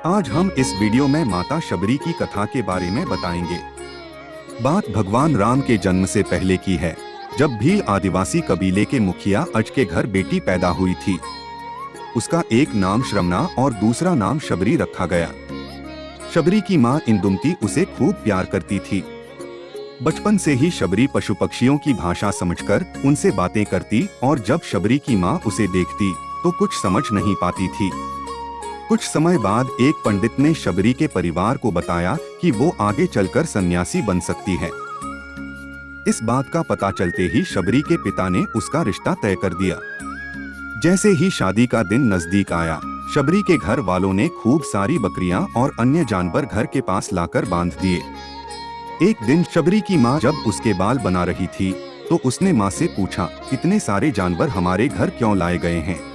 आज हम इस वीडियो में माता शबरी की कथा के बारे में बताएंगे। बात भगवान राम के जन्म से पहले की है, जब भील आदिवासी कबीले के मुखिया अज के घर बेटी पैदा हुई थी। उसका एक नाम श्रमना और दूसरा नाम शबरी रखा गया। शबरी की माँ इंदुमती उसे खूब प्यार करती थी। बचपन से ही शबरी पशु पक्षियों की भाषा समझकर उनसे बातें करती और जब शबरी की माँ उसे देखती तो कुछ समझ नहीं पाती थी। कुछ समय बाद एक पंडित ने शबरी के परिवार को बताया कि वो आगे चलकर सन्यासी बन सकती है। इस बात का पता चलते ही शबरी के पिता ने उसका रिश्ता तय कर दिया। जैसे ही शादी का दिन नजदीक आया, शबरी के घर वालों ने खूब सारी बकरियां और अन्य जानवर घर के पास लाकर बांध दिए। एक दिन शबरी की माँ जब उसके बाल बना रही थी तो उसने माँ से पूछा, इतने सारे जानवर हमारे घर क्यों लाए गए हैं?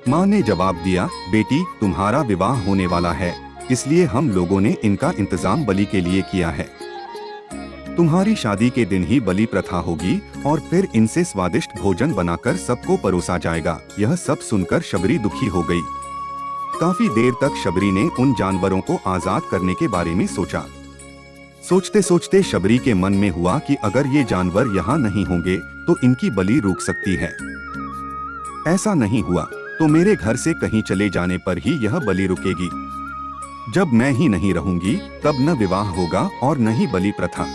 माँ ने जवाब दिया, बेटी तुम्हारा विवाह होने वाला है, इसलिए हम लोगों ने इनका इंतजाम बलि के लिए किया है। तुम्हारी शादी के दिन ही बलि प्रथा होगी और फिर इनसे स्वादिष्ट भोजन बनाकर सबको परोसा जाएगा। यह सब सुनकर शबरी दुखी हो गई। काफी देर तक शबरी ने उन जानवरों को आजाद करने के बारे में सोचा। सोचते सोचते शबरी के मन में हुआ कि अगर ये जानवर यहाँ नहीं होंगे तो इनकी बलि रुक सकती है। ऐसा नहीं हुआ तो मेरे घर से कहीं चले जाने पर ही यह बलि रुकेगी। जब मैं ही नहीं रहूंगी तब न विवाह होगा और न ही बलि प्रथा।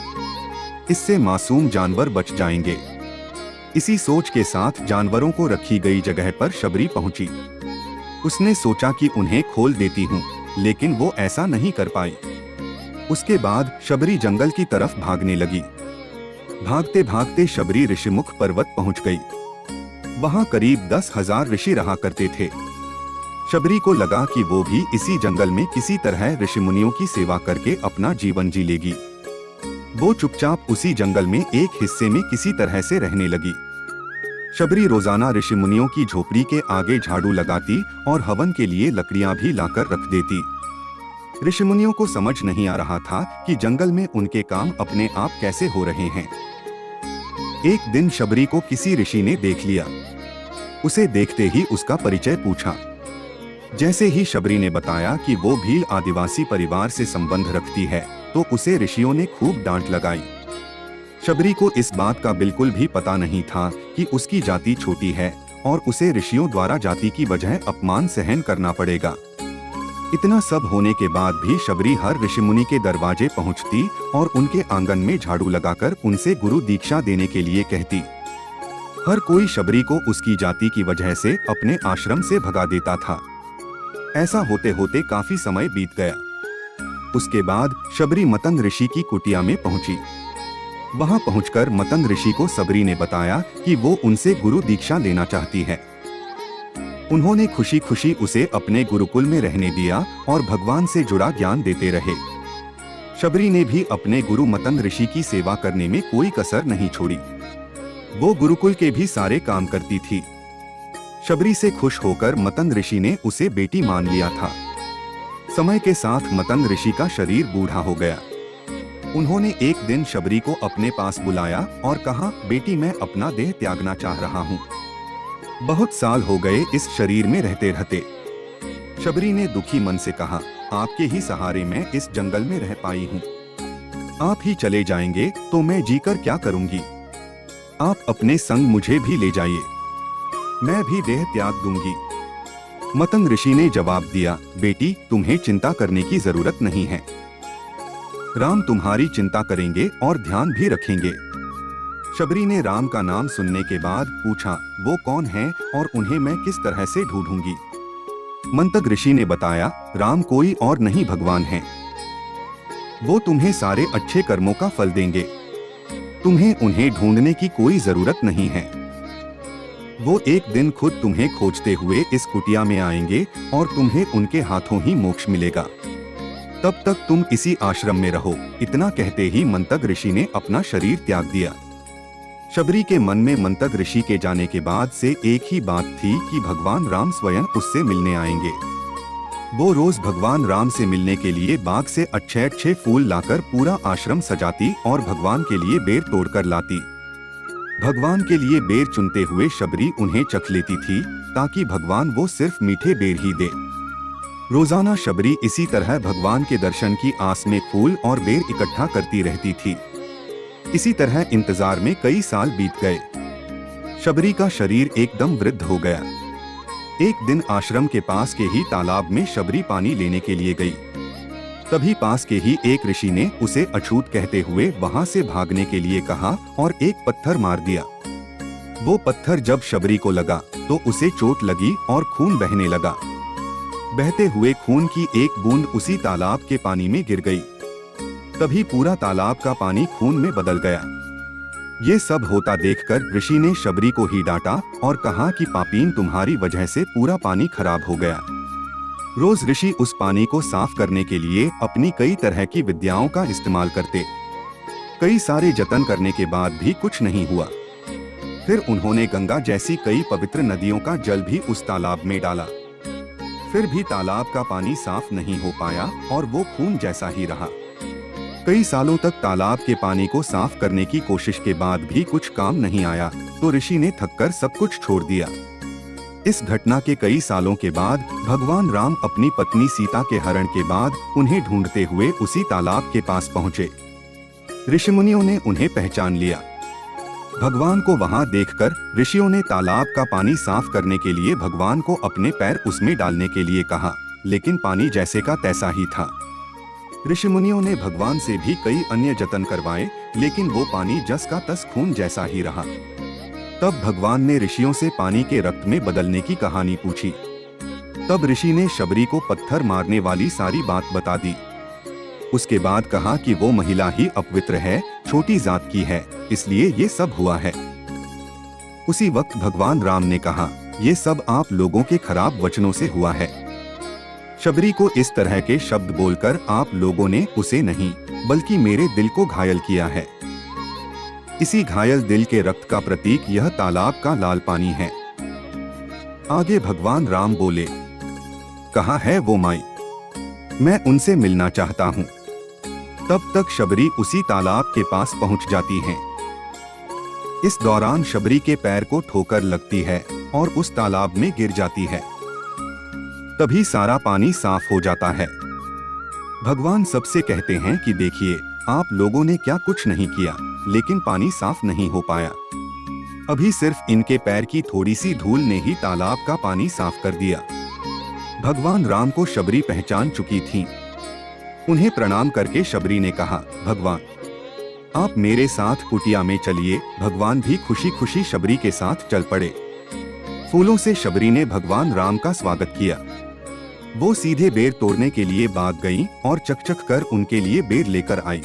इससे मासूम जानवर बच जाएंगे। इसी सोच के साथ जानवरों को रखी गई जगह पर शबरी पहुंची। उसने सोचा कि उन्हें खोल देती हूँ, लेकिन वो ऐसा नहीं कर पाई। उसके बाद शबरी जंगल की तरफ भागने लगी। भागते भागते शबरी ऋषिमुख पर्वत पहुंच गई। वहां करीब 10,000 ऋषि रहा करते थे। शबरी को लगा कि वो भी इसी जंगल में किसी तरह ऋषि मुनियों की सेवा करके अपना जीवन जी लेगी। वो चुपचाप उसी जंगल में एक हिस्से में किसी तरह से रहने लगी। शबरी रोजाना ऋषि मुनियों की झोपड़ी के आगे झाड़ू लगाती और हवन के लिए लकड़ियां भी लाकर रख देती। ऋषि मुनियों को समझ नहीं आ रहा था कि जंगल में उनके काम अपने आप कैसे हो रहे हैं। एक दिन शबरी को किसी ऋषि ने देख लिया। उसे देखते ही उसका परिचय पूछा। जैसे ही शबरी ने बताया कि वो भील आदिवासी परिवार से संबंध रखती है तो उसे ऋषियों ने खूब डांट लगाई। शबरी को इस बात का बिल्कुल भी पता नहीं था कि उसकी जाति छोटी है और उसे ऋषियों द्वारा जाति की वजह अपमान सहन करना पड़ेगा। इतना सब होने के बाद भी शबरी हर ऋषि मुनि के दरवाजे पहुंचती और उनके आंगन में झाड़ू लगाकर उनसे गुरु दीक्षा देने के लिए कहती। हर कोई शबरी को उसकी जाति की वजह से अपने आश्रम से भगा देता था। ऐसा होते होते काफी समय बीत गया। उसके बाद शबरी मतंग ऋषि की कुटिया में पहुंची। वहां पहुंचकर मतंग ऋषि को शबरी ने बताया कि वो उनसे गुरु दीक्षा लेना चाहती है। उन्होंने खुशी खुशी उसे अपने गुरुकुल में रहने दिया और भगवान से जुड़ा ज्ञान देते रहे। शबरी ने भी अपने गुरु मतंग ऋषि की सेवा करने में कोई कसर नहीं छोड़ी। वो गुरुकुल के भी सारे काम करती थी। शबरी से खुश होकर मतंग ऋषि ने उसे बेटी मान लिया था। समय के साथ मतंग ऋषि का शरीर बूढ़ा हो गया। उन्होंने एक दिन शबरी को अपने पास बुलाया और कहा, बेटी मैं अपना देह त्यागना चाह रहा हूँ। बहुत साल हो गए इस शरीर में रहते रहते। शबरी ने दुखी मन से कहा, आपके ही सहारे मैं इस जंगल में रह पाई हूँ। आप ही चले जाएंगे तो मैं जीकर क्या करूंगी? आप अपने संग मुझे भी ले जाइए, मैं भी देह त्याग दूंगी। मतंग ऋषि ने जवाब दिया, बेटी तुम्हें चिंता करने की जरूरत नहीं है। राम तुम्हारी चिंता करेंगे और ध्यान भी रखेंगे। शबरी ने राम का नाम सुनने के बाद पूछा, वो कौन है और उन्हें मैं किस तरह से ढूंढूंगी? मंतग ऋषि ने बताया, राम कोई और नहीं भगवान है। वो तुम्हें सारे अच्छे कर्मों का फल देंगे। तुम्हें उन्हें ढूंढने की कोई जरूरत नहीं है। वो एक दिन खुद तुम्हें खोजते हुए इस कुटिया में आएंगे और तुम्हें उनके हाथों ही मोक्ष मिलेगा। तब तक तुम इसी आश्रम में रहो। इतना कहते ही मंतग ऋषि ने अपना शरीर त्याग दिया। शबरी के मन में मंतग ऋषि के जाने के बाद से एक ही बात थी कि भगवान राम स्वयं उससे मिलने आएंगे। वो रोज भगवान राम से मिलने के लिए बाग से अच्छे अच्छे फूल लाकर पूरा आश्रम सजाती और भगवान के लिए बेर तोड़कर लाती। भगवान के लिए बेर चुनते हुए शबरी उन्हें चख लेती थी ताकि भगवान वो सिर्फ मीठे बेर ही दे। रोजाना शबरी इसी तरह भगवान के दर्शन की आस में फूल और बेर इकट्ठा करती रहती थी। इसी तरह इंतजार में कई साल बीत गए। शबरी का शरीर एकदम वृद्ध हो गया। एक दिन आश्रम के पास के ही तालाब में शबरी पानी लेने के लिए गई। तभी पास के ही एक ऋषि ने उसे अछूत कहते हुए वहां से भागने के लिए कहा और एक पत्थर मार दिया। वो पत्थर जब शबरी को लगा तो उसे चोट लगी और खून बहने लगा। बहते हुए खून की एक बूंद उसी तालाब के पानी में गिर गई। तभी पूरा तालाब का पानी खून में बदल गया। ये सब होता देखकर ऋषि ने शबरी को ही डांटा और कहा कि पापीन, तुम्हारी वजह से पूरा पानी खराब हो गया। रोज ऋषि उस पानी को साफ करने के लिए अपनी कई तरह की विद्याओं का इस्तेमाल करते। कई सारे जतन करने के बाद भी कुछ नहीं हुआ। फिर उन्होंने गंगा जैसी कई पवित्र नदियों का जल भी उस तालाब में डाला। फिर भी तालाब का पानी साफ नहीं हो पाया और वो खून जैसा ही रहा। कई सालों तक तालाब के पानी को साफ करने की कोशिश के बाद भी कुछ काम नहीं आया तो ऋषि ने थककर सब कुछ छोड़ दिया। इस घटना के कई सालों के बाद भगवान राम अपनी पत्नी सीता के हरण के बाद उन्हें ढूंढते हुए उसी तालाब के पास पहुंचे। ऋषिमुनियों ने उन्हें पहचान लिया। भगवान को वहां देखकर ऋषियों ने तालाब का पानी साफ करने के लिए भगवान को अपने पैर उसमें डालने के लिए कहा, लेकिन पानी जैसे का तैसा ही था। ऋषिमुनियों ने भगवान से भी कई अन्य जतन करवाए, लेकिन वो पानी जस का तस खून जैसा ही रहा। तब भगवान ने ऋषियों से पानी के रक्त में बदलने की कहानी पूछी। तब ऋषि ने शबरी को पत्थर मारने वाली सारी बात बता दी। उसके बाद कहा कि वो महिला ही अपवित्र है, छोटी जात की है, इसलिए ये सब हुआ है। उसी वक्त भगवान राम ने कहा, ये सब आप लोगों के खराब वचनों से हुआ है। शबरी को इस तरह के शब्द बोलकर आप लोगों ने उसे नहीं बल्कि मेरे दिल को घायल किया है। इसी घायल दिल के रक्त का प्रतीक यह तालाब का लाल पानी है। आगे भगवान राम बोले, कहाँ है वो माई? मैं उनसे मिलना चाहता हूँ। तब तक शबरी उसी तालाब के पास पहुँच जाती है। इस दौरान शबरी के पैर को ठोकर लगती है और उस तालाब में गिर जाती है। तभी सारा पानी साफ हो जाता है। भगवान सबसे कहते हैं कि देखिए, आप लोगों ने क्या कुछ नहीं किया, लेकिन पानी साफ नहीं हो पाया। अभी सिर्फ इनके पैर की थोड़ी सी धूल ने ही तालाब का पानी साफ कर दिया। भगवान राम को शबरी पहचान चुकी थी। उन्हें प्रणाम करके शबरी ने कहा, भगवान आप मेरे साथ कुटिया में चलिए। भगवान भी खुशी खुशी शबरी के साथ चल पड़े। फूलों से शबरी ने भगवान राम का स्वागत किया। वो सीधे बेर तोड़ने के लिए बाग गईं और चकचक कर उनके लिए बेर लेकर आई।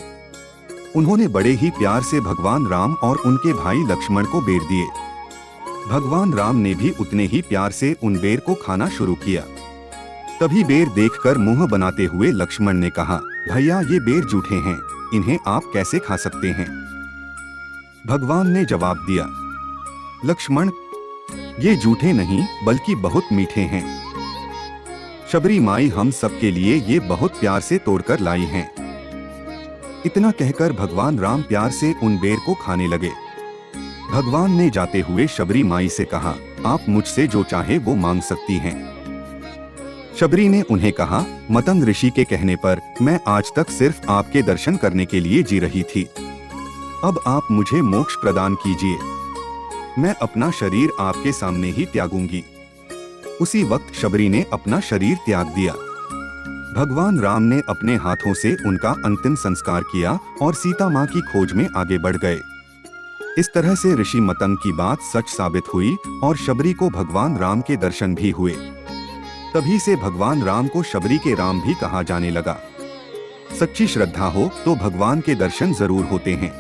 उन्होंने बड़े ही प्यार से भगवान राम और उनके भाई लक्ष्मण को बेर दिए। भगवान राम ने भी उतने ही प्यार से उन बेर को खाना शुरू किया। तभी बेर देखकर मुंह बनाते हुए लक्ष्मण ने कहा, भैया ये बेर जूठे हैं, इन्हें आप कैसे खा सकते हैं? भगवान ने जवाब दिया, लक्ष्मण ये जूठे नहीं बल्कि बहुत मीठे हैं। शबरी माई हम सबके लिए ये बहुत प्यार से तोड़कर लाई हैं। इतना कहकर भगवान राम प्यार से उन बेर को खाने लगे। भगवान ने जाते हुए शबरी माई से कहा, आप मुझसे जो चाहे वो मांग सकती हैं। शबरी ने उन्हें कहा, मतंग ऋषि के कहने पर मैं आज तक सिर्फ आपके दर्शन करने के लिए जी रही थी। अब आप मुझे मोक्ष प्रदान कीजिए। मैं अपना शरीर आपके सामने ही त्यागूंगी। उसी वक्त शबरी ने अपना शरीर त्याग दिया। भगवान राम ने अपने हाथों से उनका अंतिम संस्कार किया और सीता माँ की खोज में आगे बढ़ गए। इस तरह से ऋषि मतंग की बात सच साबित हुई और शबरी को भगवान राम के दर्शन भी हुए। तभी से भगवान राम को शबरी के राम भी कहा जाने लगा। सच्ची श्रद्धा हो तो भगवान के दर्शन जरूर होते हैं।